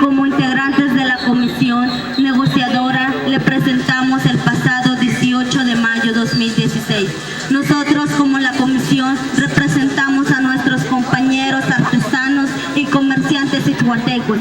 como integrantes de la comisión negociadora le presentamos el pasado 18 de mayo 2016. Nosotros como la comisión representamos a nuestros compañeros artesanos y comerciantes ixhuatecos.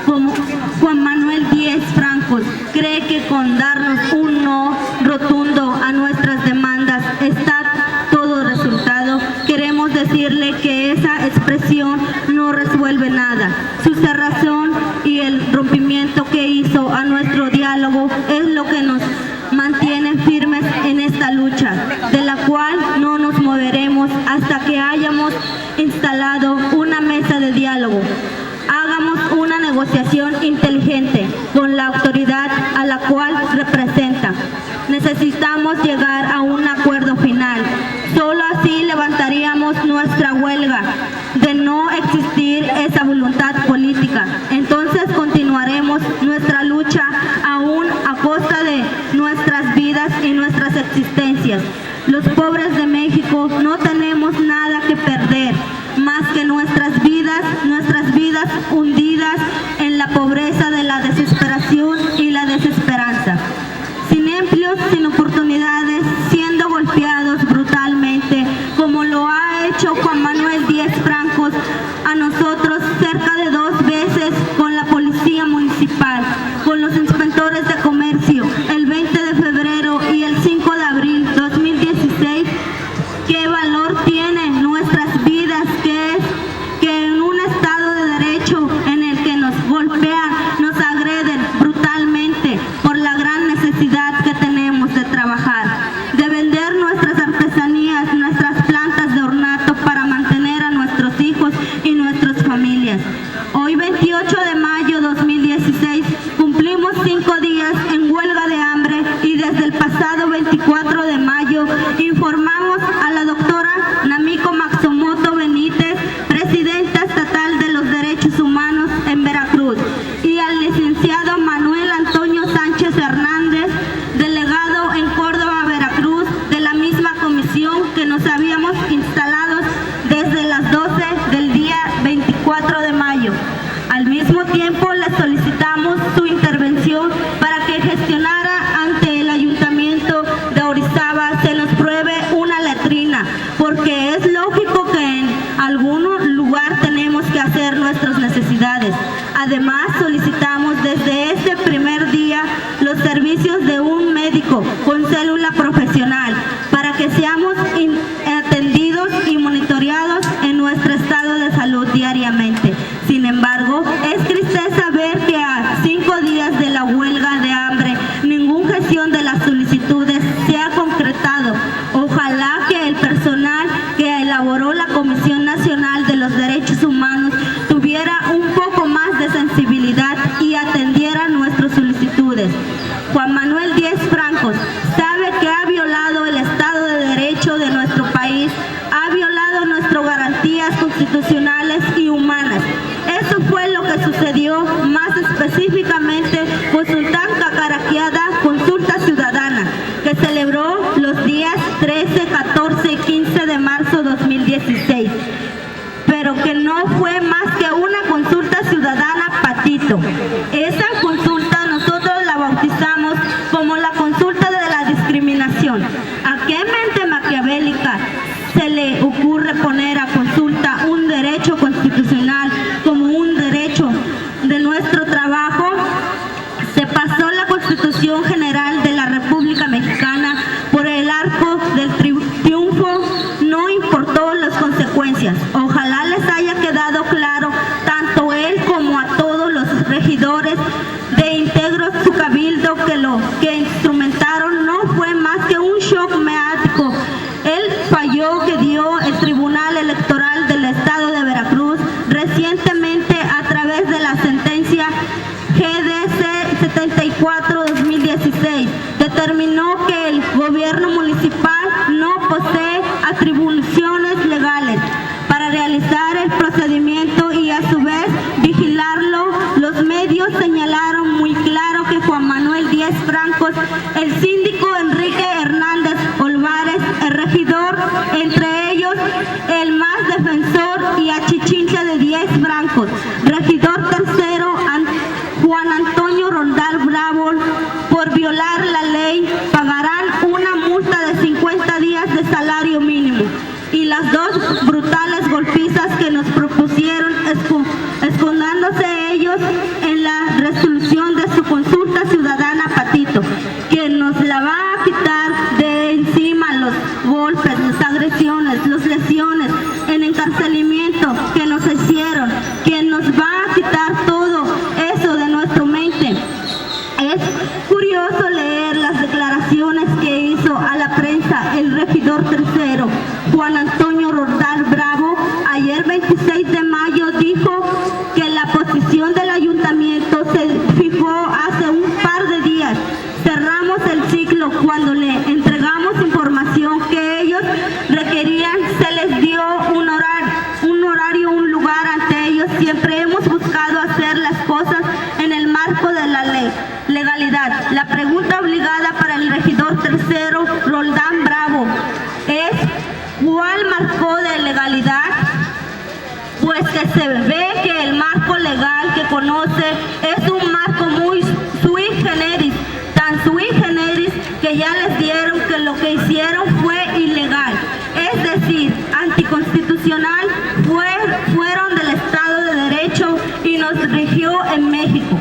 Como Juan Manuel Díez Francos cree que con darnos un no rotundo a nuestras demandas está todo resultado, queremos decirle que esa expresión no resuelve nada. Su cerrazón y el rompimiento que hizo a nuestro diálogo es lo que nos mantiene firmes en esta lucha, de la cual no nos moveremos hasta que hayamos instalado una mesa de diálogo. Hagamos una negociación inteligente con la autoridad a la cual representa. Necesitamos llegar a un acuerdo final. Solo así levantaríamos nuestra huelga. De no existir esa voluntad política, entonces continuaremos nuestra lucha aún a costa de nuestras vidas y nuestras existencias. Los pobres de México no tenemos nada que perder más que nuestras vidas hundidas en la pobreza de la desesperación y la desesperanza. Sin empleos, sin oportunidades, siendo golpeados brutalmente, como lo ha hecho Juan Manuel Díez Francos a nosotros cerca de 2 veces con la policía municipal, con los inspectores de comercio, el 20 de febrero y el 5 de abril 2016. ¿Qué valor tienen nuestras vidas que en un Estado de Derecho en el que nos golpean, nos agreden brutalmente por la gran necesidad que tenemos de trabajar, de vender nuestras artesanías, nuestras plantas de ornato para mantener a nuestros hijos y nuestras familias? Hoy 28 de mayo 2016 cumplimos 5 días en huelga de hambre y desde el pasado 24 de mayo informamos a la doctora Namiko Matsumoto Benítez, presidenta estatal de los derechos humanos en Veracruz, y al licenciado Manuel Antonio Sánchez Hernández, delegado en Córdoba, Veracruz, de la misma comisión que nos habíamos instalado desde las 12 del día 24 de mayo. Al mismo tiempo le solicitamos su intervención para que gestionara ante el ayuntamiento de Orizaba se nos pruebe una letrina, porque es lógico que en algún lugar tenemos que hacer nuestras necesidades. Además, solicitamos desde este primer día los servicios de un médico con célula profesional para que seamos atendidos y monitoreados en nuestro estado de salud diariamente. Sin embargo, es tristeza ver que a 5 días de la huelga de hambre, ninguna gestión de las solicitudes se ha concretado. Ojalá que el personal que elaboró la Comisión Nacional de los Derechos Humanos tuviera un poco más de sensibilidad y atendiera nuestras solicitudes. Juan Manuel Díez Francos sabe que ha violado el Estado de Derecho de nuestro país, ha violado nuestras garantías constitucionales y humanas. Eso fue lo que sucedió más específicamente con su tan cacaraqueada consulta ciudadana que celebró los días 13, 14 y 15 de marzo 2016, pero que no fue más que una consulta ciudadana patito. Esa consulta nosotros la bautizamos como la consulta de la discriminación. ¿A qué mente maquiavélica se le ocurre poner a consulta un derecho constitucional como un derecho de nuestro trabajo? Se pasó la Constitución General de la República Mexicana por el arco del triunfo, no importó las consecuencias. Ojalá les haya quedado claro tanto él como a todos los regidores de íntegros su cabildo que lo que instrumentaron no fue más que un shock mediático. El fallo que dio el Tribunal Electoral del Estado de Veracruz recientemente a través de la sentencia GDC 74-2016 determinó que el gobierno municipal no posee atribuciones legales para realizar el procedimiento y a su vez vigilarlo. Los medios señalaron muy claro que Juan Manuel Díez Francos, el síndico Enrique Hernández Olivares, el regidor, entre ellos el más defensor y achichincha de Díez Francos, regidor tercero por violar la ley pagarán una multa de 50 días de salario mínimo. Y las dos brutales golpizas que nos propusieron, escondándose ellos en la resolución de su consulta ciudadana Patito, que nos la va a quitar de encima los golpes, las agresiones, las lesiones, el encarcelamiento que nos hicieron, que nos va a quitar todo eso de nuestra mente. Es curioso leer las declaraciones que hizo a la prensa el regidor tercero, Juan Antonio Roldán Bravo. Ayer 26 de mayo dijo que la posición del ayuntamiento se fijó hace un par de días. Cerramos el ciclo cuando le entregamos información que ellos requerían, se les dio un horario, un lugar ante ellos. Siempre hemos buscado hacer las cosas en el marco de la legalidad. La pregunta obligada para el regidor tercero, Roldán Bravo, es ¿cuál marco de legalidad? Pues que se ve que el marco legal que conoce es un marco muy sui generis, tan sui generis que ya les dieron que lo que hicieron fue ilegal, es decir, anticonstitucional, fueron del Estado de Derecho y nos rigió en México.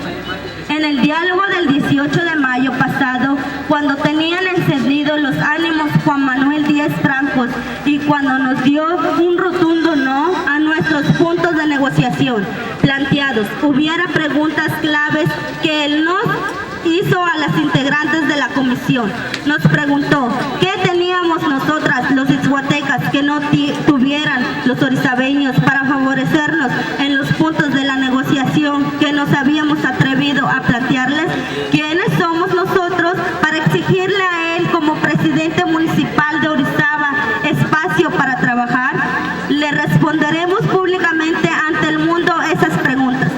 En el diálogo del 18 de mayo pasado, cuando tenían encendidos los ánimos Juan Manuel Díaz Francos y cuando nos dio un rotundo no a nuestros puntos de negociación planteados, hubiera preguntas claves que él nos hizo a las integrantes de la comisión. Nos preguntó qué teníamos nosotras los ixhuatecas que no tuvieran los orizabeños para favorecernos en los puntos de la negociación que nos habíamos atrevido a plantearles. ¿Quiénes somos nosotros para exigirle a él como presidente municipal de Orizaba espacio para trabajar? Le responderemos públicamente ante el mundo esas preguntas.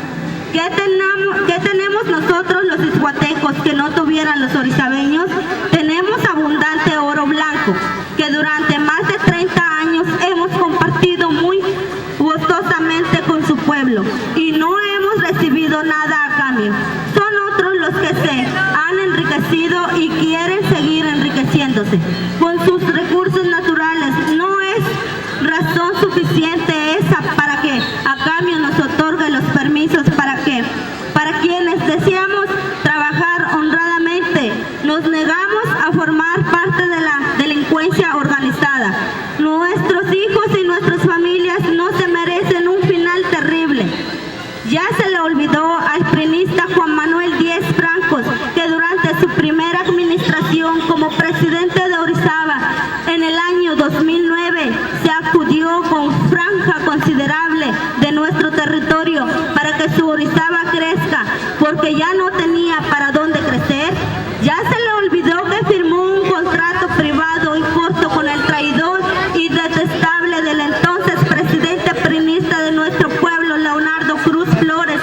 ¿Qué tenemos nosotros los ixhuatecos que no tuvieran los orizabeños? Tenemos abundante oro blanco, que durante más de 30 años hemos compartido muy gustosamente con su pueblo y no hemos recibido nada a cambio. Son otros los que se han enriquecido y quieren seguir enriqueciéndose con sus recursos naturales. No es razón suficiente esa para que a cambio nos otorgue los permisos para quienes deseamos trabajar honradamente. Nos negamos a formar parte de la delincuencia organizada. Nuestros hijos y nuestras familias no se merecen un final terrible. Ya se le olvidó al priista Juan Manuel Díaz Francos que durante su primera administración como presidente de Orizaba en el año 2009 se acudió con franja considerable de nuestro territorio para que su Orizaba crezca, porque ya no tenía para dónde crecer. Ya se le olvidó que firmó un contrato privado y corto con el traidor y detestable del entonces presidente priista de nuestro pueblo, Leonardo Cruz Flores,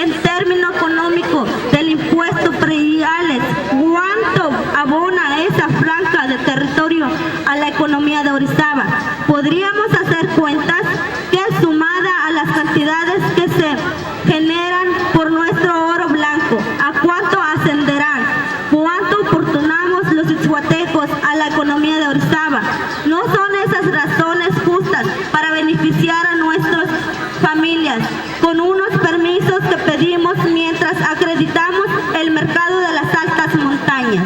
en término económico del impuesto prediales. ¿Cuánto abona esa franja de territorio a la economía de Orizaba? Podríamos hacer cuentas que sumada a las cantidades que se generan por nuestro oro blanco, ¿a cuánto ascenderán? ¿Cuánto oportunamos los ixhuatecos a la economía de Orizaba? No son esas razones justas para beneficiar a nuestras familias con unos permisos que pedimos mientras acreditamos el mercado de las altas montañas,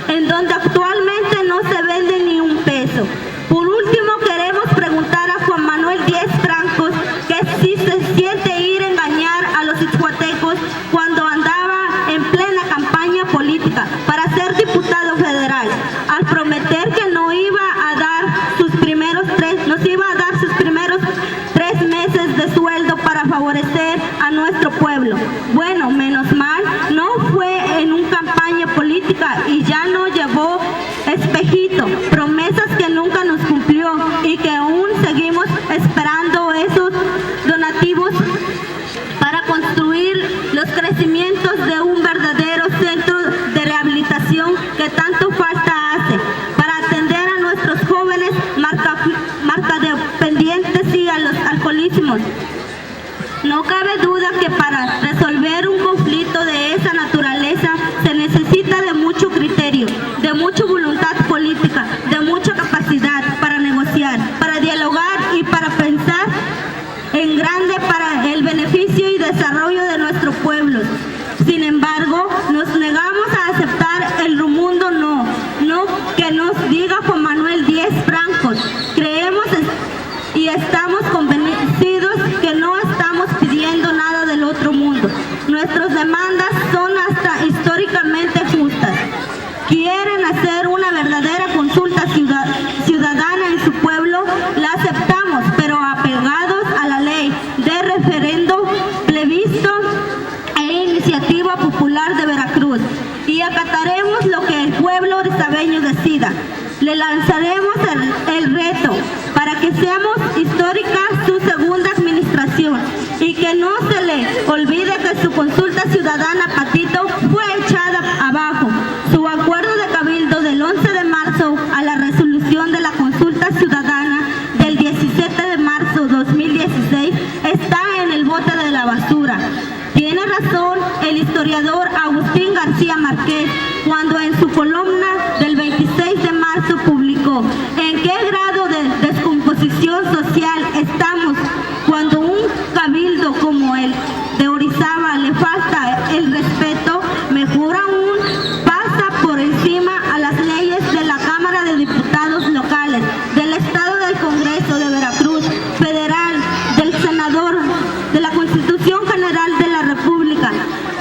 en donde actualmente no se vende ni un peso. Por último, queremos preguntar a Juan Manuel Díaz Francos que si se siente ir a engañar a los ixhuatecos cuando andaba en plena campaña política para ser diputado federal, al prometer que nos iba a dar sus primeros 3 meses de sueldo para favorecer a nuestro pueblo. Bueno, menos mal, no fue en una campaña política y ya no llevó espejito, promesas que nunca nos cumplió y que aún seguimos esperando esos donativos para construir los crecimientos de un verdadero centro de rehabilitación que tanto falta hace para atender a nuestros jóvenes marcadependientes y a los alcoholismos. No cabe duda que para resolver un conflicto de esa naturaleza se necesita de Nuestras demandas son hasta históricamente justas. Quieren hacer una verdadera consulta ciudadana en su pueblo, la aceptamos, pero apegados a la ley de referendo, plebiscito e iniciativa popular de Veracruz. Y acataremos lo que el pueblo rizabeño decida. Le lanzaremos el reto para que seamos histórica su segunda administración y que no se le olvide que su consulta ciudadana Patito fue echada abajo. Su acuerdo de cabildo del 11 de marzo a la resolución de la consulta ciudadana del 17 de marzo 2016 está en el bote de la basura. Tiene razón el historiador Agustín García Márquez cuando en su columna del 26 de marzo publicó: ¿en qué grado de descomposición social estamos cuando un cabildo como el de Orizaba le falta el respeto? Mejor aún, pasa por encima a las leyes de la Cámara de Diputados locales, del Estado, del Congreso de Veracruz, federal, del senador, de la Constitución General de la República,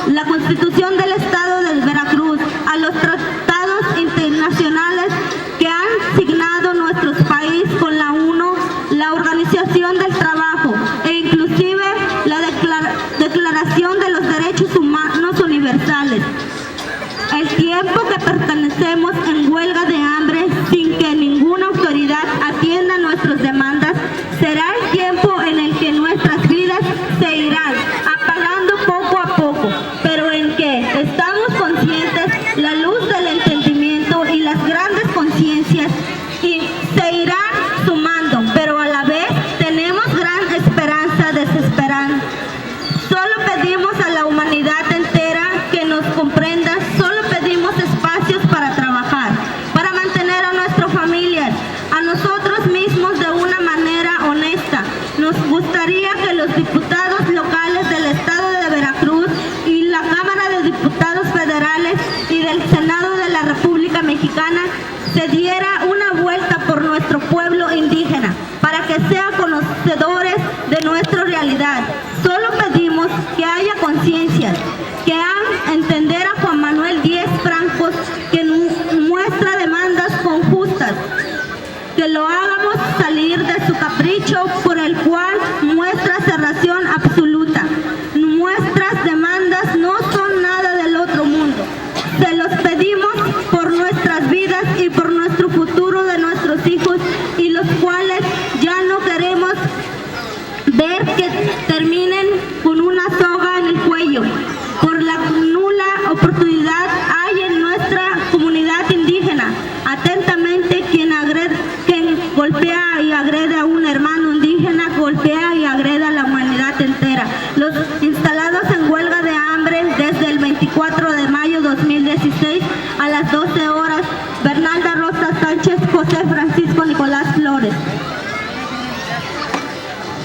la Constitución del Estado de Veracruz, a los tratados internacionales que han signado nuestro país con la ONU, la Organización del Trabajo e inclusive la Declaración de los Derechos Humanos Universales. El tiempo que pertenecemos